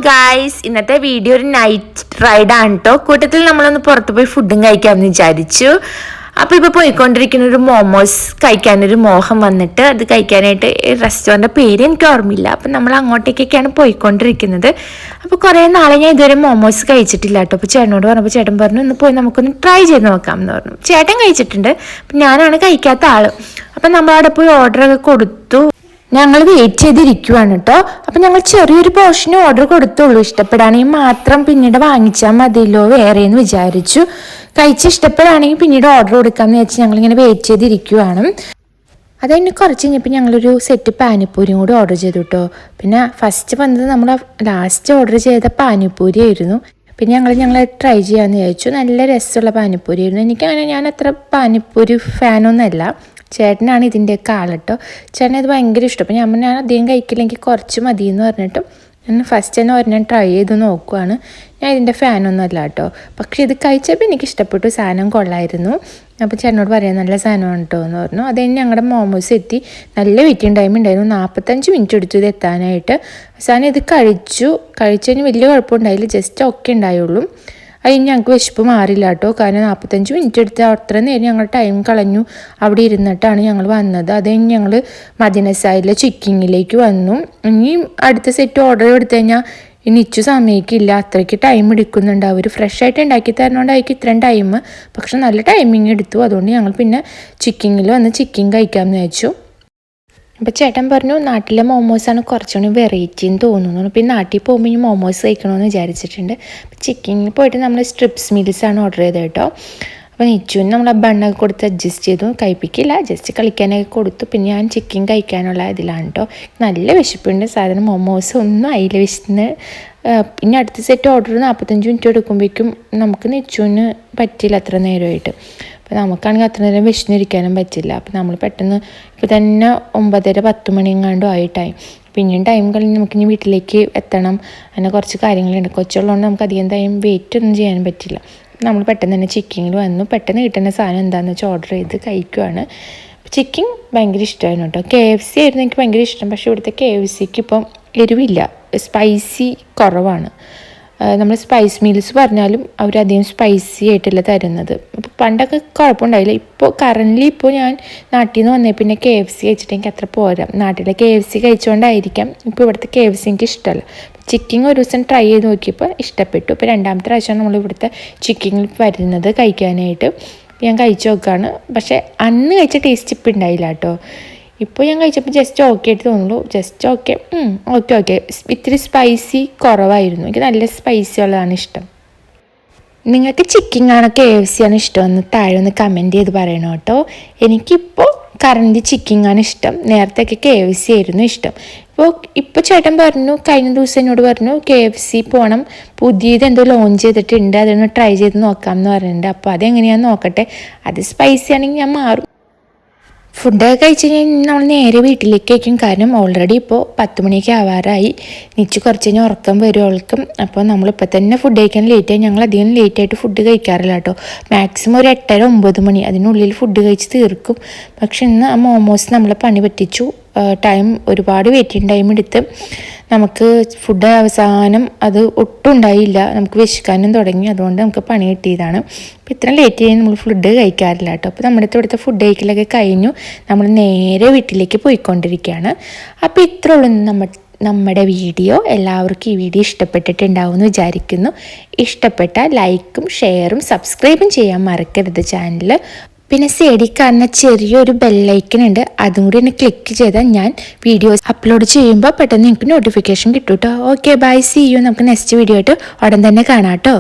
Guys, ഇന്നത്തെ video ഒരു night റൈഡാണ് കേട്ടോ. കൂട്ടത്തിൽ നമ്മളൊന്ന് പുറത്ത് പോയി ഫുഡും കഴിക്കാമെന്ന് വിചാരിച്ചു. അപ്പോൾ ഇപ്പോൾ പോയിക്കൊണ്ടിരിക്കുന്ന ഒരു മോമോസ് കഴിക്കാനൊരു മോഹം വന്നിട്ട് അത് കഴിക്കാനായിട്ട് റെസ്റ്റോറൻറ്റിൻ്റെ പേര് എനിക്ക് ഓർമ്മയില്ല. അപ്പം നമ്മൾ അങ്ങോട്ടേക്കൊക്കെയാണ് പോയിക്കൊണ്ടിരിക്കുന്നത്. അപ്പോൾ കുറേ നാളെ ഞാൻ ഇതുവരെ മോമോസ് കഴിച്ചിട്ടില്ല കേട്ടോ. അപ്പോൾ ചേട്ടനോട് പറഞ്ഞപ്പോൾ ചേട്ടൻ പറഞ്ഞു ഇന്ന് പോയി നമുക്കൊന്ന് ട്രൈ ചെയ്ത് നോക്കാം എന്ന് പറഞ്ഞു. ചേട്ടൻ കഴിച്ചിട്ടുണ്ട്, അപ്പം ഞാനാണ് കഴിക്കാത്ത ആൾ. അപ്പം നമ്മളവിടെ പോയി ഓർഡറൊക്കെ കൊടുത്തു. ഞങ്ങൾ വെയിറ്റ് ചെയ്തിരിക്കുവാണ് കേട്ടോ. അപ്പം ഞങ്ങൾ ചെറിയൊരു പോർഷന് ഓർഡർ കൊടുത്തുള്ളൂ. ഇഷ്ടപ്പെടുകയാണെങ്കിൽ മാത്രം പിന്നീട് വാങ്ങിച്ചാൽ മതിയല്ലോ വേറെ എന്ന് വിചാരിച്ചു. കഴിച്ച് ഇഷ്ടപ്പെടുകയാണെങ്കിൽ പിന്നീട് ഓർഡർ കൊടുക്കാമെന്ന് വെച്ച് ഞങ്ങളിങ്ങനെ വെയിറ്റ് ചെയ്തിരിക്കുവാണ്. അത് കഴിഞ്ഞ് കുറച്ച് കഴിഞ്ഞപ്പോൾ ഞങ്ങളൊരു സെറ്റ് പാനിപ്പൂരിയും കൂടി ഓർഡർ ചെയ്തു കേട്ടോ. പിന്നെ ഫസ്റ്റ് വന്നത് നമ്മൾ ലാസ്റ്റ് ഓർഡർ ചെയ്ത പാനിപ്പൂരി ആയിരുന്നു. പിന്നെ ഞങ്ങൾ ട്രൈ ചെയ്യാമെന്ന് വിചാരിച്ചു. നല്ല രസമുള്ള പാനിപ്പൂരി ആയിരുന്നു. എനിക്കങ്ങനെ ഞാൻ അത്ര പാനിപ്പൂരി ഫാനൊന്നുമല്ല. ചേട്ടനാണ് ഇതിൻ്റെയൊക്കെ ആൾ കേട്ടോ. ചേട്ടന് ഇത് ഭയങ്കര ഇഷ്ടം. അപ്പോൾ ഞാൻ അധികം കഴിക്കില്ലെങ്കിൽ കുറച്ച് മതി എന്ന് പറഞ്ഞിട്ടും ഞാൻ ഫസ്റ്റ് തന്നെ ഒരെണ്ണം ട്രൈ ചെയ്ത് നോക്കുവാണ്. ഞാൻ ഇതിൻ്റെ ഫാനൊന്നും അല്ല കേട്ടോ. പക്ഷേ ഇത് കഴിച്ചപ്പോൾ എനിക്ക് ഇഷ്ടപ്പെട്ടു. സാധനം കൊള്ളായിരുന്നു. അപ്പോൾ ചേട്ടനോട് പറയാം നല്ല സാധനമാണ് കേട്ടോ എന്ന് പറഞ്ഞു. അത് കഴിഞ്ഞ് ഞങ്ങളുടെ മോമോസ് എത്തി. നല്ല വെയിറ്റിംഗ് ടൈം ഉണ്ടായിരുന്നു. 45 മിനിറ്റ് എടുത്തു ഇത് എത്താനായിട്ട്. സാധനം ഇത് കഴിച്ചതിന് വലിയ കുഴപ്പമുണ്ടായില്ല, ജസ്റ്റ് ഒക്കെ ഉണ്ടായുള്ളൂ. അതിന് ഞങ്ങൾക്ക് വിശപ്പ് മാറില്ല കേട്ടോ. കാരണം 45 മിനിറ്റ് എടുത്ത് അത്ര നേരം ഞങ്ങൾ ടൈം കളഞ്ഞു. അവിടെ ഇരുന്നിട്ടാണ് ഞങ്ങൾ വന്നത്. അത് കഴിഞ്ഞ് ഞങ്ങൾ മദീനസായിലെ ചിക്കിങ്ങിലേക്ക് വന്നു. ഇനി അടുത്ത സെറ്റ് ഓർഡർ എടുത്തു കഴിഞ്ഞാൽ നിച്ചു സമയക്കില്ല, അത്രയ്ക്ക് ടൈം എടുക്കുന്നുണ്ട്. അവർ ഫ്രഷ് ആയിട്ട് ഉണ്ടാക്കി തരുന്നതുകൊണ്ടായിരിക്കും ഇത്രയും ടൈം. പക്ഷെ നല്ല ടൈമിങ് എടുത്തു. അതുകൊണ്ട് ഞങ്ങൾ പിന്നെ ചിക്കിങ്ങിൽ വന്ന് ചിക്കിങ് കഴിക്കാമെന്ന് വെച്ചു. അപ്പോൾ ചേട്ടൻ പറഞ്ഞു നാട്ടിലെ മോമോസാണ് കുറച്ചുകൂടി വെറൈറ്റി എന്ന് തോന്നുന്നു. പിന്നെ നാട്ടിൽ പോകുമ്പോൾ ഇനി മോമോസ് കഴിക്കണമെന്ന് വിചാരിച്ചിട്ടുണ്ട്. ചിക്കനിൽ പോയിട്ട് നമ്മൾ സ്ട്രിപ്സ് മീൽസാണ് ഓർഡർ ചെയ്തത് കേട്ടോ. അപ്പോൾ നിച്ചുവിന് നമ്മൾ ആ ബണ്ണൊക്കെ കൊടുത്ത് അഡ്ജസ്റ്റ് ചെയ്തു. കഴിപ്പിക്കില്ല, ജസ്റ്റ് കളിക്കാനൊക്കെ കൊടുത്തു. പിന്നെ ഞാൻ ചിക്കൻ കഴിക്കാനുള്ള ഇതിലാണ് കേട്ടോ. നല്ല വിശപ്പുണ്ട്. സാധനം മോമോസ് ഒന്നും ആയില്ല വിശന്ന്. പിന്നെ അടുത്ത സെറ്റ് ഓർഡർ 45 മിനിറ്റ് എടുക്കുമ്പോഴേക്കും നമുക്ക് നിച്ചുവിന് പറ്റില്ല അത്ര നേരമായിട്ട്. അപ്പോൾ നമുക്കാണെങ്കിൽ അത്ര നേരം വിശന്നിരിക്കാനും പറ്റില്ല. അപ്പോൾ നമ്മൾ പെട്ടെന്ന് ഇപ്പോൾ തന്നെ 9:30-10 മണി എങ്ങാണ്ടും ആയി ടൈം. പിന്നെയും ടൈം കഴിഞ്ഞ് നമുക്കിനി വീട്ടിലേക്ക് എത്തണം. അങ്ങനെ കുറച്ച് കാര്യങ്ങളുണ്ട്. കൊച്ചുള്ളതുകൊണ്ട് നമുക്ക് അധികം ടൈം വെയിറ്റ് ഒന്നും ചെയ്യാനും പറ്റില്ല. നമ്മൾ പെട്ടെന്ന് തന്നെ ചിക്കിങ്ങിൽ വന്നു. പെട്ടെന്ന് കിട്ടുന്ന സാധനം എന്താണെന്ന് വെച്ചാൽ ഓർഡർ ചെയ്ത് കഴിക്കുവാണ്. ചിക്കൻ ഭയങ്കര ഇഷ്ടമായിരുന്നു കേട്ടോ. KFC ആയിരുന്നു എനിക്ക് ഭയങ്കര ഇഷ്ടം. പക്ഷേ ഇവിടുത്തെ KFCക്ക് ഇപ്പം എരിവില്ല, സ്പൈസി കുറവാണ്. നമ്മൾ സ്പൈസ് മീൽസ് പറഞ്ഞാലും അവരധികം സ്പൈസി ആയിട്ടല്ല തരുന്നത്. അപ്പോൾ പണ്ടൊക്കെ കുഴപ്പമുണ്ടായില്ല. ഇപ്പോൾ ഞാൻ നാട്ടിൽ നിന്ന് വന്നേ പിന്നെ KFC കഴിച്ചിട്ട് എനിക്ക് അത്ര പോരാ. നാട്ടിലെ KFC കഴിച്ചുകൊണ്ടായിരിക്കാം ഇപ്പോൾ ഇവിടുത്തെ KFC എനിക്ക് ഇഷ്ടമല്ല. ചിക്കൻ ഒരു ദിവസം ട്രൈ ചെയ്ത് നോക്കിയപ്പോൾ ഇഷ്ടപ്പെട്ടു. ഇപ്പോൾ രണ്ടാമത്തെ പ്രാവശ്യം നമ്മൾ ഇവിടുത്തെ ചിക്കനിൽ വരുന്നത് കഴിക്കാനായിട്ട്. ഞാൻ കഴിച്ചു നോക്കുകയാണ്. പക്ഷേ അന്ന് കഴിച്ച ടേസ്റ്റ് ഇപ്പം ഉണ്ടായില്ല കേട്ടോ. ഇപ്പോൾ ഞാൻ കഴിച്ചപ്പോൾ ജസ്റ്റ് ഓക്കെ ആയിട്ട് തോന്നുള്ളൂ. ജസ്റ്റ് ഓക്കെ ഇത്തിരി സ്പൈസി കുറവായിരുന്നു. എനിക്ക് നല്ല സ്പൈസി ഉള്ളതാണ് ഇഷ്ടം. നിങ്ങൾക്ക് ചിക്കനാണോ KFC ആണ് ഇഷ്ടമെന്ന് താഴെ ഒന്ന് കമൻറ്റ് ചെയ്ത് പറയണം കേട്ടോ. എനിക്കിപ്പോൾ കറൻറ്റ് ചിക്കനാണ് ഇഷ്ടം. നേരത്തെയൊക്കെ KFC ആയിരുന്നു ഇഷ്ടം. ഇപ്പോൾ ചേട്ടൻ പറഞ്ഞു, കഴിഞ്ഞ ദിവസം എന്നോട് പറഞ്ഞു KFC പോകണം, പുതിയത് എന്തോ ലോഞ്ച് ചെയ്തിട്ടുണ്ട്, അതൊന്ന് ട്രൈ ചെയ്ത് നോക്കാം എന്ന് പറഞ്ഞിട്ടുണ്ട്. അപ്പോൾ അതെങ്ങനെയാണെന്ന് നോക്കട്ടെ. അത് സ്പൈസി ആണെങ്കിൽ ഞാൻ മാറും. ഫുഡൊക്കെ കഴിച്ച് കഴിഞ്ഞാൽ നമ്മൾ നേരെ വീട്ടിലേക്ക് വയ്ക്കും. കാരണം ഓൾറെഡി ഇപ്പോൾ 10 മണിയൊക്കെ ആവാറായി. നിച്ച് കുറച്ച് കഴിഞ്ഞാൽ ഉറക്കം വരും അവൾക്കും. അപ്പോൾ നമ്മളിപ്പോൾ തന്നെ ഫുഡ് കഴിക്കാൻ ലേറ്റായി. ഞങ്ങൾ അധികം ലേറ്റായിട്ട് ഫുഡ് കഴിക്കാറില്ല കേട്ടോ. മാക്സിമം ഒരു 8:30-9 മണി അതിനുള്ളിൽ ഫുഡ് കഴിച്ച് തീർക്കും. പക്ഷെ ഇന്ന് ആ മോമോസ് നമ്മളെ പണി പറ്റിച്ചു. ഒരുപാട് വെയിറ്റിംഗ് ടൈം എടുത്ത് നമുക്ക് ഫുഡ് അവസാനം അത് ഒട്ടും ഉണ്ടായില്ല. നമുക്ക് വിശക്കാനും തുടങ്ങി. അതുകൊണ്ട് നമുക്ക് പണി കിട്ടിയതാണ്. അപ്പോൾ ഇത്രയും ലേറ്റ് ചെയ്യാൻ നമ്മൾ ഫുഡ് കഴിക്കാറില്ല കേട്ടോ. അപ്പോൾ നമ്മുടെ ഇവിടുത്തെ ഫുഡ് കഴിക്കലൊക്കെ കഴിഞ്ഞു. നമ്മൾ നേരെ വീട്ടിലേക്ക് പോയിക്കൊണ്ടിരിക്കുകയാണ്. അപ്പോൾ ഇത്രേ ഉള്ളൂ നമ്മുടെ വീഡിയോ. എല്ലാവർക്കും ഈ വീഡിയോ ഇഷ്ടപ്പെട്ടിട്ടുണ്ടാവും എന്ന് വിചാരിക്കുന്നു. ഇഷ്ടപ്പെട്ടാൽ ലൈക്കും ഷെയറും സബ്സ്ക്രൈബും ചെയ്യാൻ മറക്കരുത് ചാനൽ. പിന്നെ സൈഡിൽ കാണുന്ന ചെറിയൊരു ബെല്ലൈക്കൺ ഉണ്ട്, അതും കൂടി ഒന്ന് ക്ലിക്ക് ചെയ്താൽ ഞാൻ വീഡിയോസ് അപ്ലോഡ് ചെയ്യുമ്പോൾ പെട്ടെന്ന് നിങ്ങൾക്ക് നോട്ടിഫിക്കേഷൻ കിട്ടും കേട്ടോ. Okay, bye, see you. നമുക്ക് നെക്സ്റ്റ് വീഡിയോ ആയിട്ട് ഉടൻ തന്നെ കാണാം കേട്ടോ.